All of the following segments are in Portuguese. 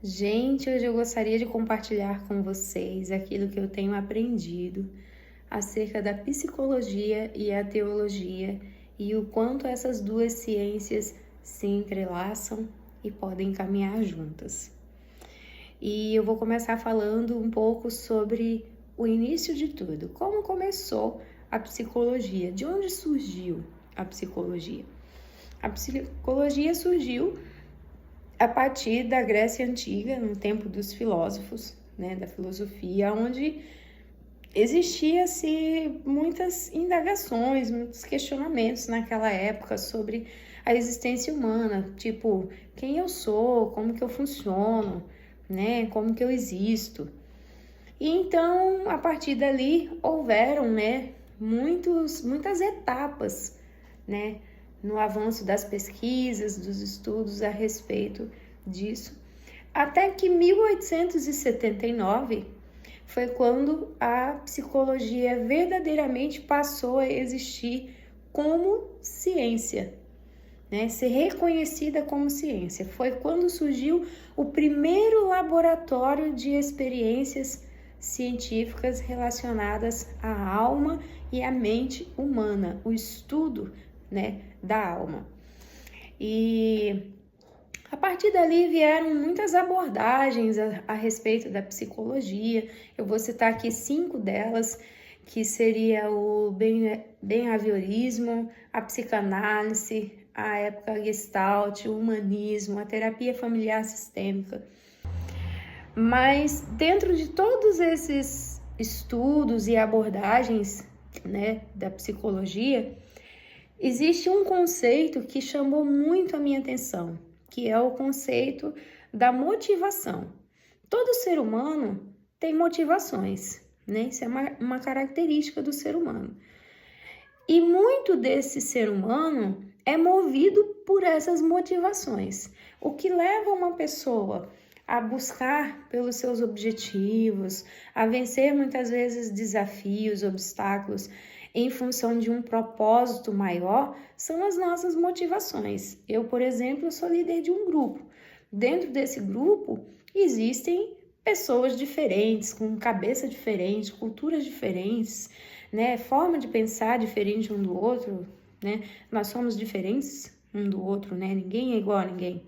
Gente, hoje eu gostaria de compartilhar com vocês aquilo que eu tenho aprendido acerca da psicologia e a teologia e o quanto essas duas ciências se entrelaçam e podem caminhar juntas. E eu vou começar falando um pouco sobre o início de tudo, como começou a psicologia, de onde surgiu a psicologia. A psicologia surgiu a partir da Grécia Antiga, no tempo dos filósofos, da filosofia, onde existia-se muitas indagações, muitos questionamentos naquela época sobre a existência humana, tipo, quem eu sou, como que eu funciono, como que eu existo. E então, a partir dali, houveram, muitas etapas, no avanço das pesquisas, dos estudos a respeito disso, até que 1879 foi quando a psicologia verdadeiramente passou a existir como ciência, ser reconhecida como ciência. Foi quando surgiu o primeiro laboratório de experiências científicas relacionadas à alma e à mente humana, o estudo da alma. E a partir dali vieram muitas abordagens a respeito da psicologia. Eu vou citar aqui 5 delas, que seria o behaviorismo, a psicanálise, a época Gestalt, o humanismo, a terapia familiar sistêmica. Mas dentro de todos esses estudos e abordagens, da psicologia, existe um conceito que chamou muito a minha atenção, que é o conceito da motivação. Todo ser humano tem motivações, Isso é uma característica do ser humano. E muito desse ser humano é movido por essas motivações, o que leva uma pessoa a buscar pelos seus objetivos, a vencer muitas vezes desafios, obstáculos, em função de um propósito maior, são as nossas motivações. Eu, por exemplo, sou líder de um grupo. Dentro desse grupo existem pessoas diferentes, com cabeça diferente, culturas diferentes, forma de pensar diferente um do outro, Nós somos diferentes um do outro, Ninguém é igual a ninguém.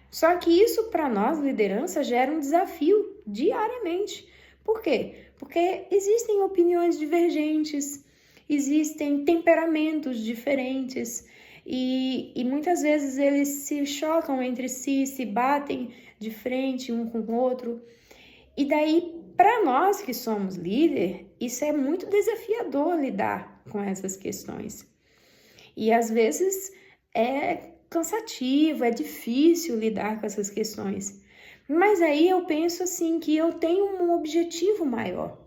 Só que isso, para nós, liderança, gera um desafio diariamente. Por quê? Porque existem opiniões divergentes, existem temperamentos diferentes e muitas vezes eles se chocam entre si, se batem de frente um com o outro. E daí, para nós que somos líder, isso é muito desafiador lidar com essas questões. E às vezes é cansativo, é difícil lidar com essas questões. Mas aí eu penso assim que eu tenho um objetivo maior.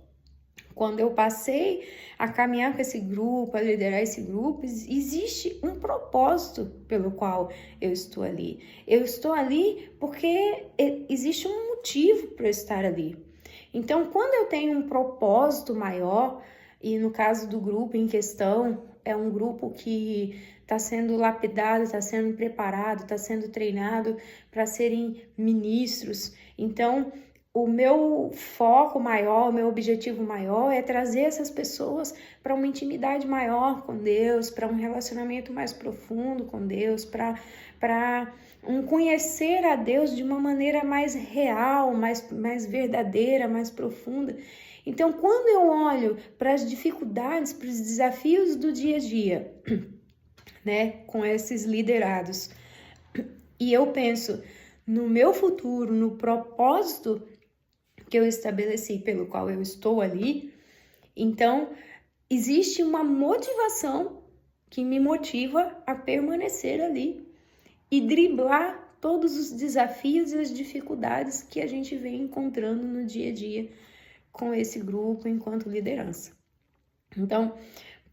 Quando eu passei a caminhar com esse grupo, a liderar esse grupo, existe um propósito pelo qual eu estou ali. Eu estou ali porque existe um motivo para eu estar ali. Então, quando eu tenho um propósito maior, e no caso do grupo em questão, é um grupo que está sendo lapidado, está sendo preparado, está sendo treinado para serem ministros. Então, o meu foco maior, o meu objetivo maior é trazer essas pessoas para uma intimidade maior com Deus, para um relacionamento mais profundo com Deus, para um conhecer a Deus de uma maneira mais real, mais verdadeira, mais profunda. Então, quando eu olho para as dificuldades, para os desafios do dia a dia, com esses liderados, e eu penso no meu futuro, no propósito que eu estabeleci pelo qual eu estou ali, então existe uma motivação que me motiva a permanecer ali e driblar todos os desafios e as dificuldades que a gente vem encontrando no dia a dia com esse grupo enquanto liderança. Então,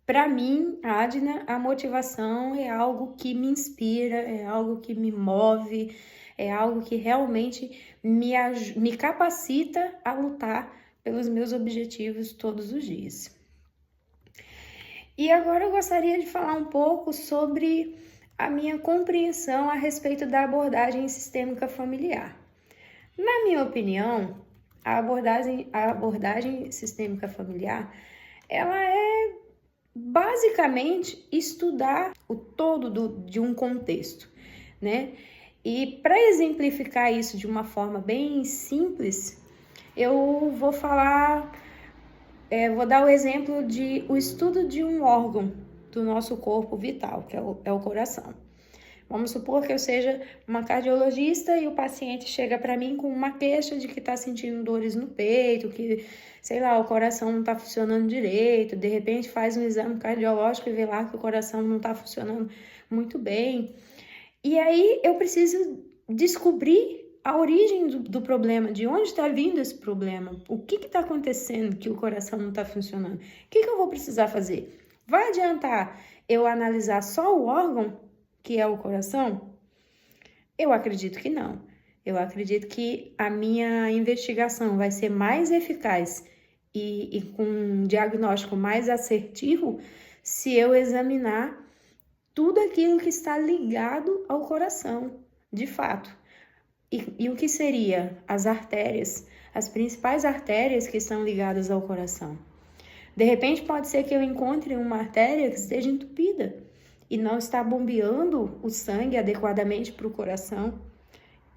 para mim, Adna, a motivação é algo que me inspira, é algo que me move, é algo que realmente me capacita a lutar pelos meus objetivos todos os dias. E agora eu gostaria de falar um pouco sobre a minha compreensão a respeito da abordagem sistêmica familiar. Na minha opinião, a abordagem sistêmica familiar, ela é basicamente estudar o todo de um contexto, né? E para exemplificar isso de uma forma bem simples, eu vou vou dar o exemplo de o estudo de um órgão do nosso corpo vital, que é o coração. Vamos supor que eu seja uma cardiologista e o paciente chega para mim com uma queixa de que está sentindo dores no peito, que, sei lá, o coração não está funcionando direito, de repente faz um exame cardiológico e vê lá que o coração não está funcionando muito bem. E aí eu preciso descobrir a origem do problema, de onde está vindo esse problema, o que está acontecendo que o coração não está funcionando, o que eu vou precisar fazer? Vai adiantar eu analisar só o órgão, que é o coração? Eu acredito que não. Eu acredito que a minha investigação vai ser mais eficaz e com um diagnóstico mais assertivo se eu examinar tudo aquilo que está ligado ao coração, de fato. E o que seria as artérias, as principais artérias que estão ligadas ao coração? De repente pode ser que eu encontre uma artéria que esteja entupida e não está bombeando o sangue adequadamente para o coração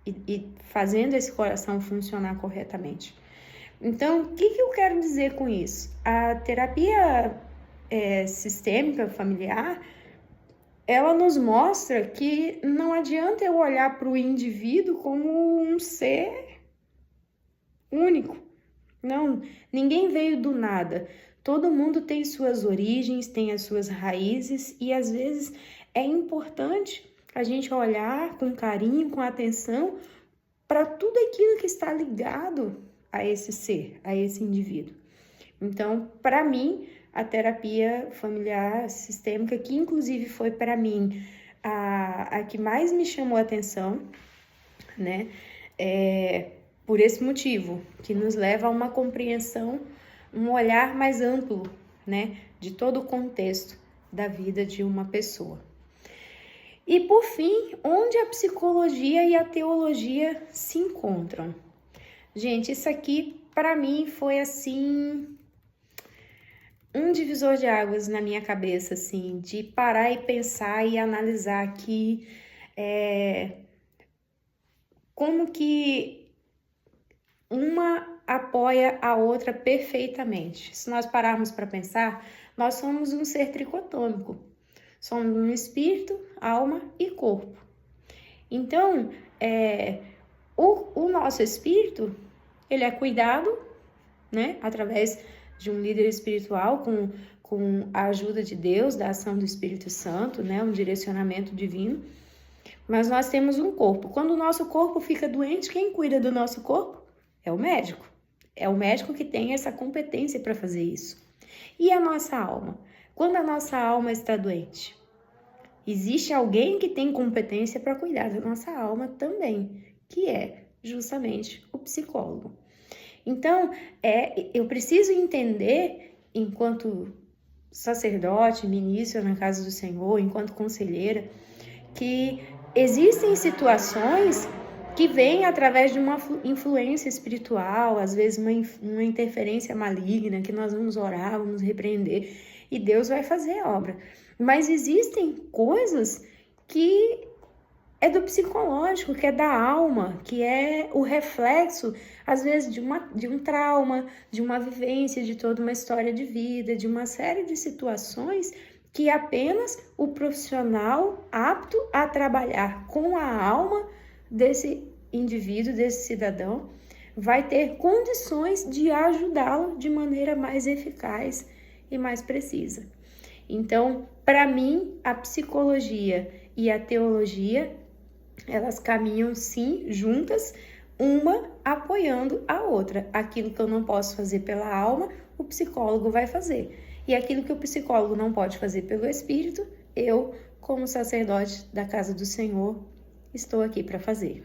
e fazendo esse coração funcionar corretamente. Então, o que eu quero dizer com isso? A terapia sistêmica familiar, ela nos mostra que não adianta eu olhar para o indivíduo como um ser único. Não, ninguém veio do nada. Todo mundo tem suas origens, tem as suas raízes e às vezes é importante a gente olhar com carinho, com atenção para tudo aquilo que está ligado a esse ser, a esse indivíduo. Então, para mim, a terapia familiar sistêmica, que inclusive foi para mim a que mais me chamou a atenção, né? Por esse motivo, que nos leva a uma compreensão, um olhar mais amplo, né, de todo o contexto da vida de uma pessoa. E por fim, onde a psicologia e a teologia se encontram? Gente, isso aqui para mim foi assim um divisor de águas na minha cabeça, assim, de parar e pensar e analisar aqui como que uma apoia a outra perfeitamente. Se nós pararmos para pensar, nós somos um ser tricotômico. Somos um espírito, alma e corpo. Então, o nosso espírito, ele é cuidado, né, através de um líder espiritual, com a ajuda de Deus, da ação do Espírito Santo, né, um direcionamento divino. Mas nós temos um corpo. Quando o nosso corpo fica doente, quem cuida do nosso corpo? É o médico. É o médico que tem essa competência para fazer isso. E a nossa alma? Quando a nossa alma está doente, existe alguém que tem competência para cuidar da nossa alma também, que é justamente o psicólogo. Então, eu preciso entender, enquanto sacerdote, ministro na casa do Senhor, enquanto conselheira, que existem situações que vêm através de uma influência espiritual, às vezes uma interferência maligna, que nós vamos orar, vamos repreender, e Deus vai fazer a obra. Mas existem coisas que é do psicológico, que é da alma, que é o reflexo, às vezes, de um trauma, de uma vivência, de toda uma história de vida, de uma série de situações que apenas o profissional apto a trabalhar com a alma desse indivíduo, desse cidadão, vai ter condições de ajudá-lo de maneira mais eficaz e mais precisa. Então, para mim, a psicologia e a teologia, elas caminham sim juntas, uma apoiando a outra. Aquilo que eu não posso fazer pela alma, o psicólogo vai fazer. E aquilo que o psicólogo não pode fazer pelo espírito, eu, como sacerdote da casa do Senhor, estou aqui para fazer.